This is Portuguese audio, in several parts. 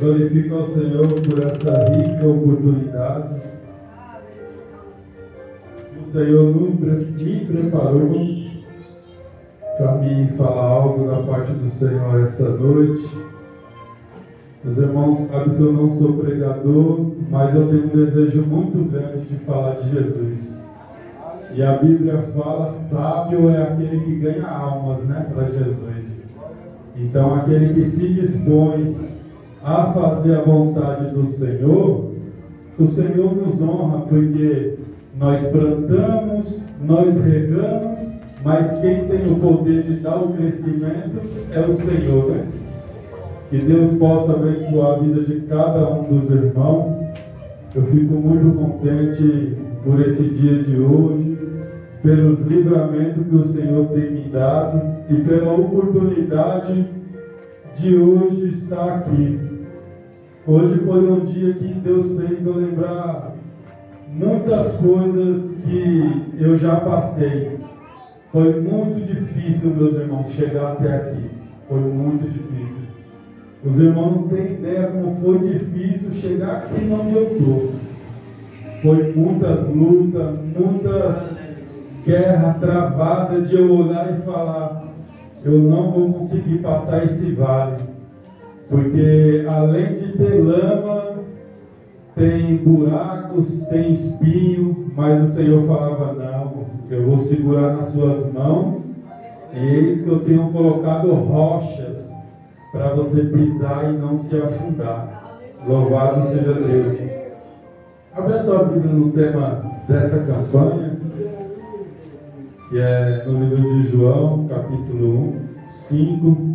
Glorifico ao Senhor por essa rica oportunidade. O Senhor me preparou para me falar algo da parte do Senhor essa noite. Os irmãos sabem que eu não sou pregador, mas eu tenho um desejo muito grande de falar de Jesus. E a Bíblia fala, sábio é aquele que ganha almas, né, para Jesus. Então, aquele que se dispõe a fazer a vontade do Senhor, o Senhor nos honra, porque nós plantamos, nós regamos, mas quem tem o poder de dar o crescimento é o Senhor, né? Que Deus possa abençoar a vida de cada um dos irmãos. Eu fico muito contente por esse dia de hoje, pelos livramentos que o Senhor tem me dado e pela oportunidade de hoje estar aqui. Hoje foi um dia que Deus fez eu lembrar muitas coisas que eu já passei. Foi muito difícil, meus irmãos, chegar até aqui. Foi muito difícil. Os irmãos não têm ideia como foi difícil chegar aqui onde eu estou. Foi muitas lutas, muitas guerras travadas de eu olhar e falar: eu não vou conseguir passar esse vale. Porque além de ter lama, tem buracos, tem espinho, mas o Senhor falava: não, eu vou segurar nas suas mãos, e eis que eu tenho colocado rochas para você pisar e não se afundar. Louvado seja Deus. Abra sua Bíblia no tema dessa campanha, que é no livro de João, capítulo 5.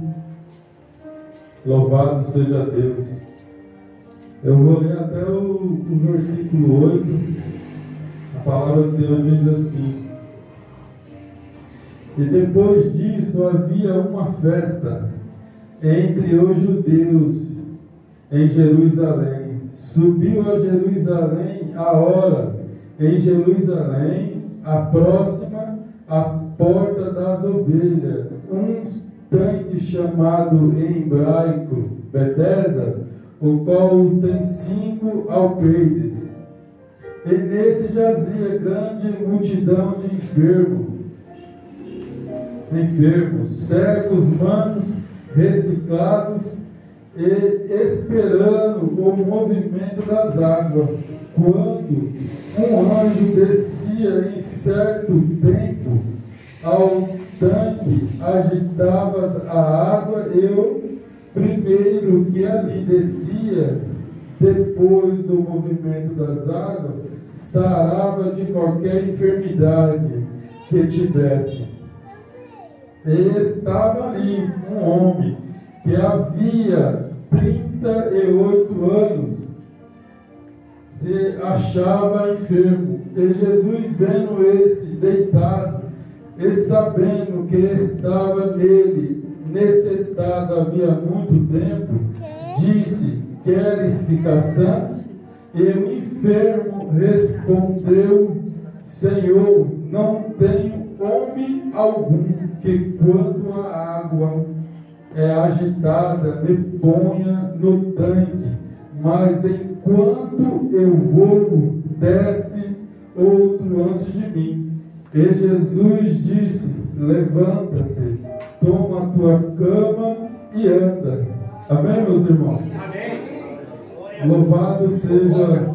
Louvado seja Deus. Eu vou ler até o versículo 8. A palavra do Senhor diz assim: e depois disso havia uma festa entre os judeus em Jerusalém. Subiu a Jerusalém a hora, em Jerusalém, a próxima à porta das ovelhas, um tanque chamado em hebraico Betesda, o qual tem 5 alqueires. E nesse jazia grande multidão de enfermos, cegos, mancos, reciclados, e esperando o movimento das águas. Quando um anjo descia em certo tempo ao tanque, agitava a água, eu, primeiro que ali descia, depois do movimento das águas, sarava de qualquer enfermidade que tivesse. E estava ali um homem que havia 38 anos, se achava enfermo. E Jesus, vendo esse deitado, e sabendo que estava nele nesse estado havia muito tempo, disse: queres ficar sã? E o enfermo respondeu: Senhor, não tenho homem algum que, quando a água é agitada, me ponha no tanque, mas enquanto eu vou, desce outro antes de mim. E Jesus disse: levanta-te, toma a tua cama e anda. Amém, meus irmãos? Amém. Louvado seja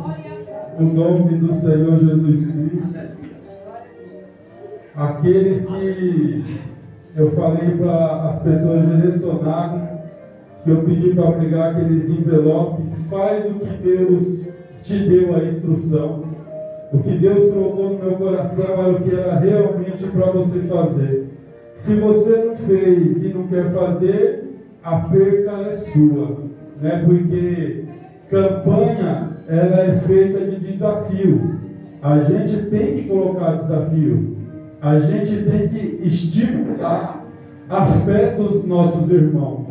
o nome do Senhor Jesus Cristo. Aqueles que eu falei para as pessoas direcionadas, que eu pedi para pegar aqueles envelopes, faz o que Deus te deu a instrução. O que Deus colocou no meu coração era o que era realmente para você fazer. Se você não fez e não quer fazer, a perca é sua, né? Porque campanha, ela é feita de desafio. A gente tem que colocar desafio. A gente tem que estimular a fé dos nossos irmãos.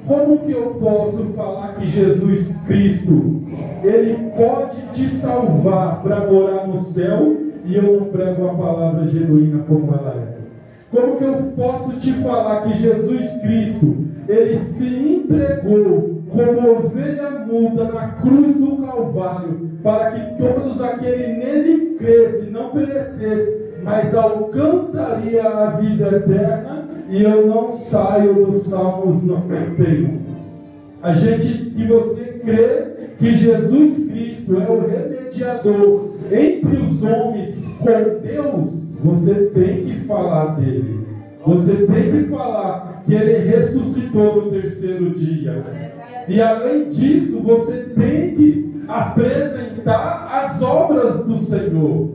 Como que eu posso falar que Jesus Cristo, Ele pode te salvar para morar no céu e eu não prego a palavra genuína como ela é? Como que eu posso te falar que Jesus Cristo, Ele se entregou como ovelha muda na cruz do Calvário, para que todos aqueles nele crescem, não perecessem, mas alcançaria a vida eterna. E eu não saio dos Salmos 91. Que você crê que Jesus Cristo é o remediador entre os homens com Deus, você tem que falar dele. Você tem que falar que ele ressuscitou no terceiro dia. E além disso, você tem que apresentar as obras do Senhor.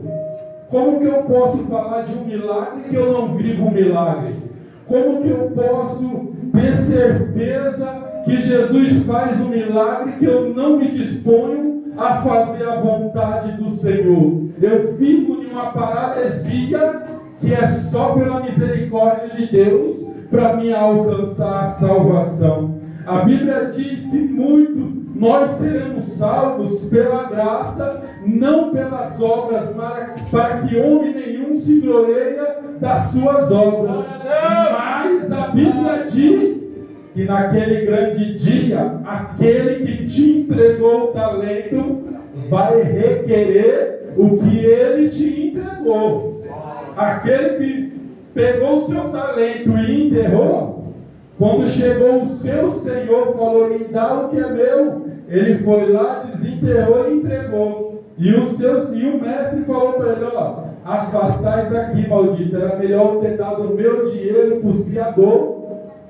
Como que eu posso falar de um milagre que eu não vivo um milagre? Como que eu posso ter certeza que Jesus faz um milagre que eu não me disponho a fazer a vontade do Senhor? Eu vivo em uma paralisia que é só pela misericórdia de Deus para me alcançar a salvação. A Bíblia diz que nós seremos salvos pela graça, não pelas obras, para que homem nenhum se gloreia das suas obras. Mas a Bíblia diz que naquele grande dia, aquele que te entregou o talento vai requerer o que ele te entregou. Aquele que pegou o seu talento e enterrou, quando chegou o seu Senhor, falou: me dá o que é meu. Ele foi lá, desenterrou e entregou. E o mestre falou para ele: ó, afastais daqui, maldito. Era melhor ter dado o meu dinheiro para os criadores.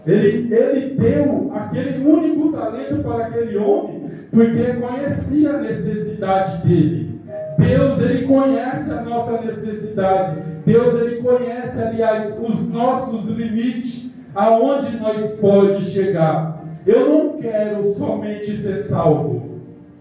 Ele deu aquele único talento para aquele homem, porque conhecia a necessidade dele. Deus, ele conhece a nossa necessidade. Deus, ele conhece, aliás, os nossos limites, aonde nós pode chegar. Eu não quero somente ser salvo.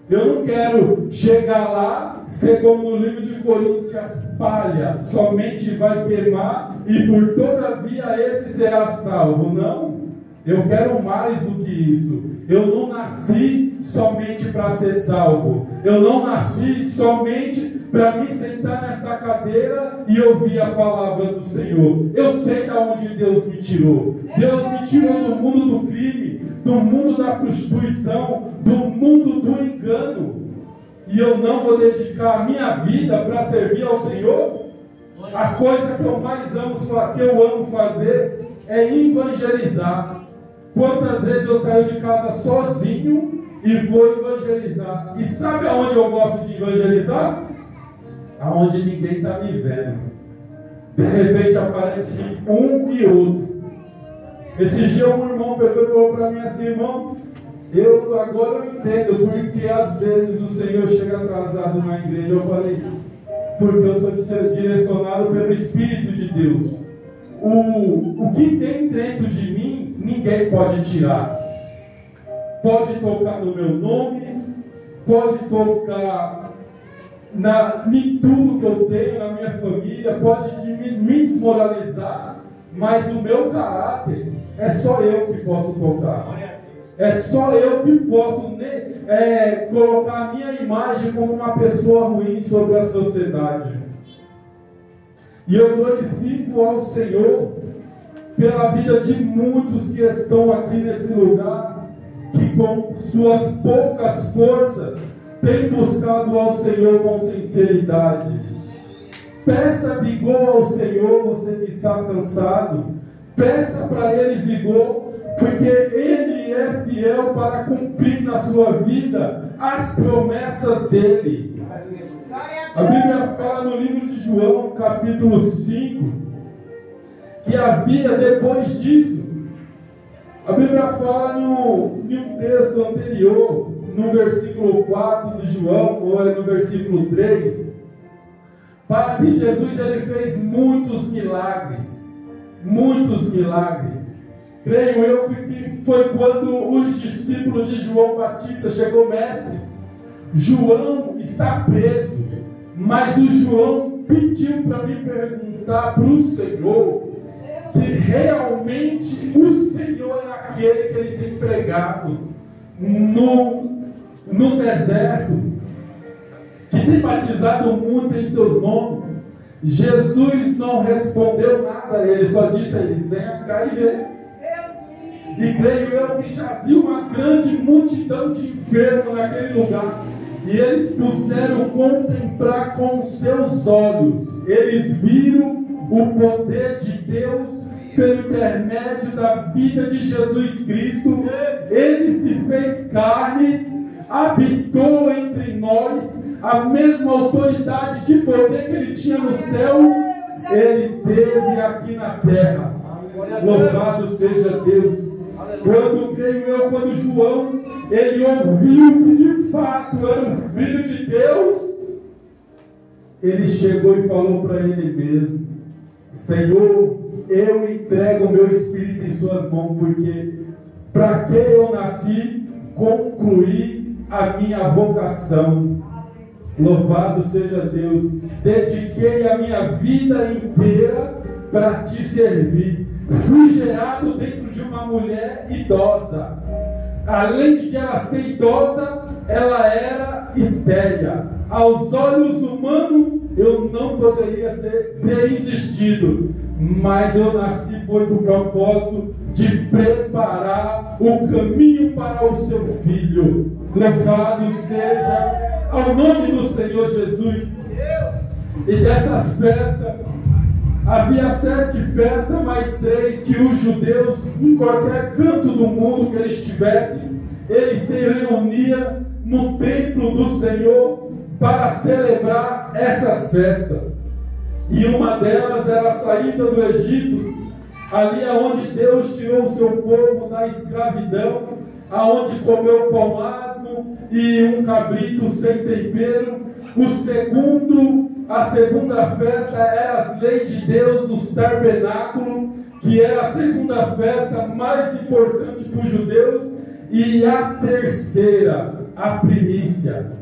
Eu não quero chegar lá, ser como no livro de Coríntios, palha, somente vai queimar e por todavia esse será salvo. Não, eu quero mais do que isso. Eu não nasci somente para ser salvo. Eu não nasci somente para me sentar nessa cadeira e ouvir a palavra do Senhor. Eu sei de onde Deus me tirou. Deus me tirou do mundo do crime, do mundo da prostituição, do mundo do engano. E eu não vou dedicar a minha vida para servir ao Senhor? A coisa que eu mais amo fazer é evangelizar. Quantas vezes eu saio de casa sozinho e vou evangelizar? E sabe aonde eu gosto de evangelizar? Aonde ninguém está me vendo. De repente aparece um e outro. Esse dia um irmão pegou e falou para mim assim: irmão, agora eu entendo porque às vezes o Senhor chega atrasado na igreja. Eu falei: porque eu sou direcionado pelo Espírito de Deus. O que tem dentro de mim, ninguém pode tirar. Pode tocar no meu nome, pode tocar em tudo que eu tenho, na minha família, pode me desmoralizar, mas o meu caráter é só eu que posso tocar. É só eu que posso colocar a minha imagem como uma pessoa ruim sobre a sociedade. E eu glorifico ao Senhor pela vida de muitos que estão aqui nesse lugar, que com suas poucas forças têm buscado ao Senhor com sinceridade. Peça vigor ao Senhor, você que está cansado. Peça para Ele vigor, porque Ele é fiel para cumprir na sua vida as promessas dEle. A Bíblia fala no livro de João, capítulo 5, que havia depois disso. A Bíblia fala em um texto anterior, no versículo 4 de João, ou no versículo 3, fala que Jesus ele fez muitos milagres. Muitos milagres. Creio eu que foi quando os discípulos de João Batista chegou: mestre, João está preso, mas o João pediu para me perguntar para o Senhor que realmente o Senhor é aquele que ele tem pregado no deserto, que tem batizado muito em seus nomes. Jesus não respondeu nada, ele só disse a eles: venha cá e vê. E creio eu que jazia uma grande multidão de enfermos naquele lugar. E eles puderam contemplar com seus olhos. Eles viram o poder de Deus pelo intermédio da vida de Jesus Cristo. Ele se fez carne, habitou entre nós. A mesma autoridade de poder que ele tinha no céu, ele teve aqui na terra. Louvado seja Deus. Quando creio eu, quando João, ele ouviu que de fato era o Filho de Deus, ele chegou e falou para ele mesmo: Senhor, eu entrego o meu espírito em suas mãos, porque para que eu nasci, concluí a minha vocação. Louvado seja Deus. Dediquei a minha vida inteira para te servir. Fui gerado dentro de uma mulher idosa. Além de ela ser idosa, ela era estéril. Aos olhos humanos, eu não poderia ter existido. Mas eu nasci foi com o propósito de preparar o caminho para o seu filho. Louvado seja ao nome do Senhor Jesus. E dessas festas, havia 7 festas, mais 3 que os judeus, em qualquer canto do mundo que eles estivessem, eles se reuniam no templo do Senhor para celebrar essas festas. E uma delas era a saída do Egito, ali aonde Deus tirou o seu povo da escravidão, aonde comeu pão asmo e um cabrito sem tempero. A segunda festa era as leis de Deus dos tabernáculos, que era a segunda festa mais importante para os judeus. E a terceira, a primícia.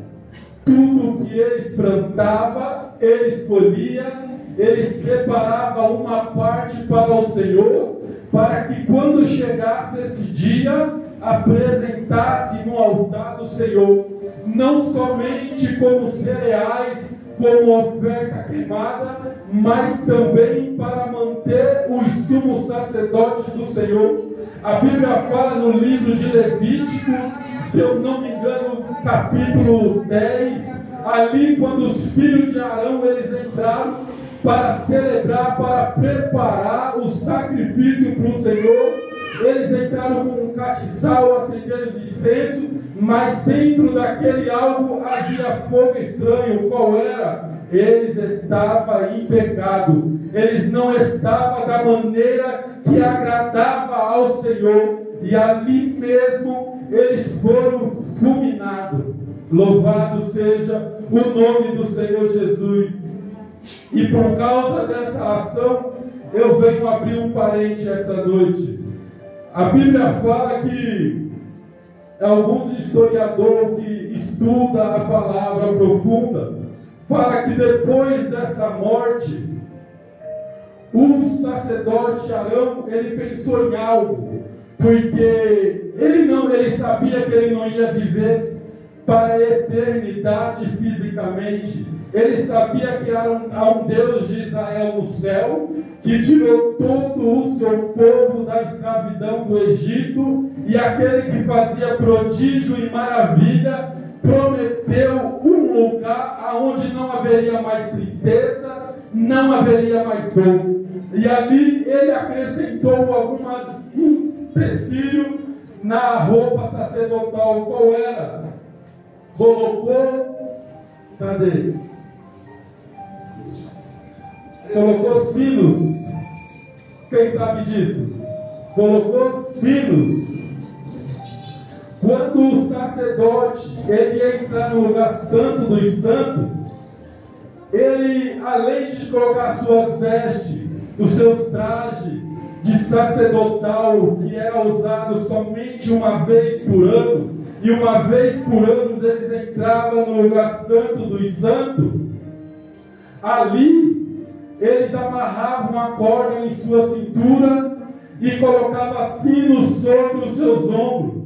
Tudo que eles plantavam, eles colhiam, eles separavam uma parte para o Senhor, para que quando chegasse esse dia, apresentasse no altar do Senhor, não somente como cereais, como oferta queimada, mas também para manter os sumos sacerdotes do Senhor. A Bíblia fala no livro de Levítico, se eu não me engano, capítulo 10, ali quando os filhos de Arão eles entraram para celebrar, para preparar o sacrifício para o Senhor. Eles entraram com um catiçal, acenderam os incenso, mas dentro daquele algo havia fogo estranho. Qual era? Eles estavam em pecado. Eles não estavam da maneira que agradava ao Senhor. E ali mesmo eles foram fulminados. Louvado seja o nome do Senhor Jesus. E por causa dessa ação, eu venho abrir um parente essa noite. A Bíblia fala que alguns historiadores que estudam a palavra profunda, fala que depois dessa morte, o sacerdote Arão, ele pensou em algo, porque ele sabia que ele não ia viver para a eternidade fisicamente. Ele sabia que há um Deus de Israel no céu, que tirou todo o seu povo da escravidão do Egito, e aquele que fazia prodígio e maravilha, prometeu um lugar onde não haveria mais tristeza, não haveria mais dor. E ali ele acrescentou algumas empecilhos na roupa sacerdotal. Qual era? Colocou sinos. Quem sabe disso? Colocou sinos. Quando o sacerdote ele entra no lugar santo dos santos, ele, além de colocar suas vestes, os seus trajes de sacerdotal, que era usado somente uma vez por ano, e uma vez por ano eles entravam no lugar santo dos santos, ali eles amarravam a corda em sua cintura e colocavam sinos sobre os seus ombros.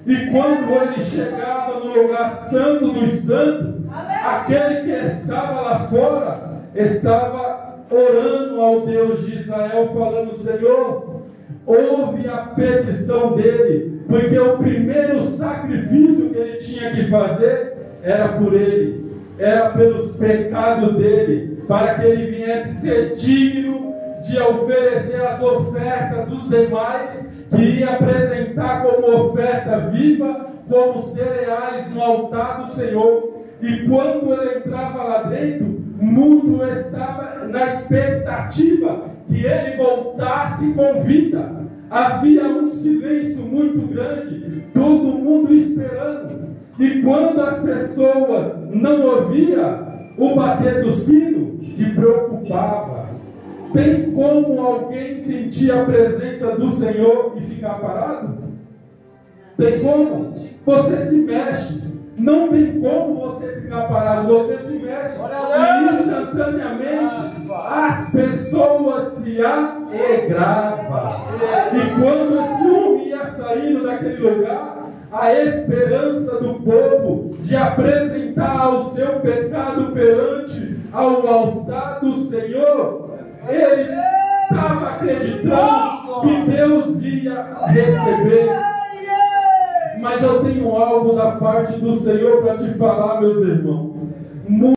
E quando ele chegava no lugar santo dos santos, aquele que estava lá fora estava orando ao Deus de Israel, falando: Senhor, ouve a petição dele, porque o primeiro sacrifício que ele tinha que fazer era por ele, era pelos pecados dele, para que ele viesse ser digno de oferecer as ofertas dos demais, que ia apresentar como oferta viva, como cereais no altar do Senhor. E quando ele entrava lá dentro, o mundo estava na expectativa que ele voltasse com vida. Havia um silêncio muito grande, todo mundo esperando. E quando as pessoas não ouviam o bater do sino, se preocupava. Tem como alguém sentir a presença do Senhor e ficar parado? Tem como? Você se mexe. Não tem como você ficar parado. Você se mexe. E instantaneamente as pessoas se alegravam. E quando esse homem ia saindo daquele lugar, a esperança do povo de apresentar o seu pecado perante ao altar do Senhor, eles estavam acreditando que Deus ia receber. Mas eu tenho algo da parte do Senhor para te falar, meus irmãos.